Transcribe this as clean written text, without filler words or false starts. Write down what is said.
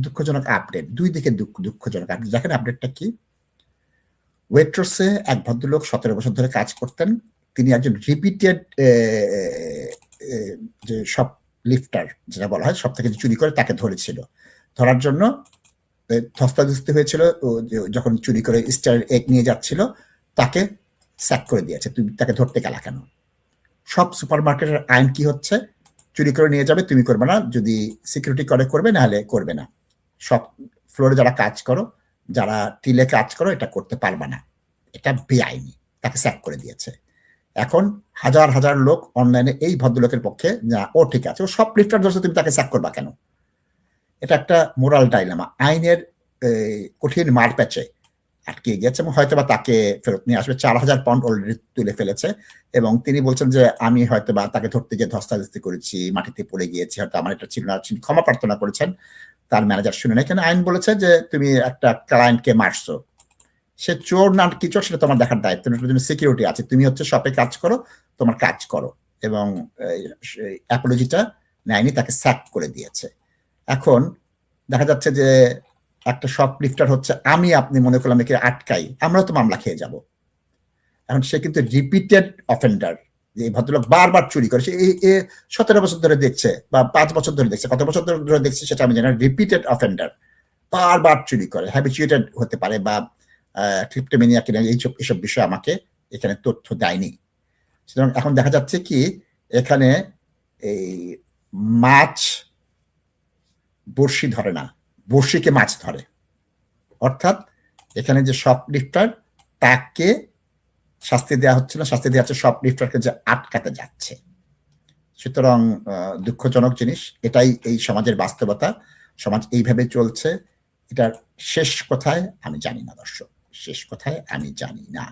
দুঃখজনক আপডেট, দুই দিকে দুঃখজনক আপডেট। দেখেন আপডেটটা কি? ওয়েট্রসে এক ভদ্রলোক 17 বছর ধরে কাজ করতেন। তিনি একজন রিপিটেড যে শপ লিফটার যেটা বলা হয়, সব থেকে চুরি করে তাকে ধরেছিল। ধরার জন্য ধস্তাধস্তি হয়েছিল। যখন চুরি করে স্টার এগ নিয়ে যাচ্ছিল তাকে স্যাক করে দিয়েছে। তুমি তাকে ধরতে গেলা কেন? সব সুপার মার্কেটের আইন কি হচ্ছে? চুরি করে নিয়ে যাবে, তুমি করবে না। যদি সিকিউরিটি করে করবে, না হলে করবে না। সব ফ্লোরে যারা কাজ করো, যারা টিলে কাজ করো, এটা করতে পারবে না। এটা বেআইনি। তাকে স্যাক করে দিয়েছে। এখন হাজার হাজার লোক অনলাইনে এই ভদ্রলোকের পক্ষে, না ও ঠিক আছে, ও সব লিফটার ধরছে, তুমি তাকে স্যাক করবা কেন? এটা একটা মোরাল ডাইলেমা। আইনের কঠিন মার প্যাচে আটকে গিয়েছে এবং হয়তোবা তাকে ফেরত নিয়ে আসবে। 4,000 পাউন্ড অলরেডি তুলে ফেলেছে এবং তিনি বলছেন যে আমি হয়তোবা তাকে ধরতে গিয়ে ধস্তাধস্তি করেছি, মাটিতে পড়ে গিয়েছি, হয়তো আমার এটা ছিল না। ক্ষমা প্রার্থনা করেছেন। তার ম্যানেজার শুনে না। এখানে আইন বলেছে যে তুমি একটা ক্লায়েন্টকে মারছো, সে চোর না কি চোর সেটা তোমার দেখার দায়িত্ব। সিকিউরিটি আছে, তুমি হচ্ছে শপে কাজ করো, তোমার কাজ করো। এবং অ্যাপোলজিটা নেয়নি, তাকে স্যাক করে দিয়েছে। এখন দেখা যাচ্ছে যে একটা শপ লিফটার হচ্ছে, আমি আপনি মনে করলাম একে আটকাই, আমরাও তো মামলা খেয়ে যাব। এখন সে কিন্তু রিপিটেড অফেন্ডার। যে ভদ্রলোক বারবার চুরি করে, সে 17 বছর ধরে দেখছে বা 5 বছর ধরে দেখছে, কত বছর ধরে দেখছে সেটা আমি জানি না। রিপিটেড অফেন্ডার, বারবার চুরি করে, হ্যাবিচুয়েটেড হতে পারে বা ক্রিপ্টোমেনিয়া কিনা, এইসব বিষয়ে আমাকে এখানে তথ্য দেয়নি। সুতরাং এখন দেখা যাচ্ছে কি, এখানে এই মাছ বড়শি ধরে না, বড়শিকে মাছ ধরে। অর্থাৎ এখানে যে শপ লিফটার, তাকে শাস্তি দেওয়া হচ্ছে না, শাস্তি দেওয়া হচ্ছে শপ লিফটারকে যে আটকাতে যাচ্ছে। সুতরাং দুঃখজনক জিনিস। এটাই এই সমাজের বাস্তবতা। সমাজ এইভাবে চলছে। এটার শেষ কোথায় আমি জানি না দর্শক, শেষ কোথায় আমি জানি না।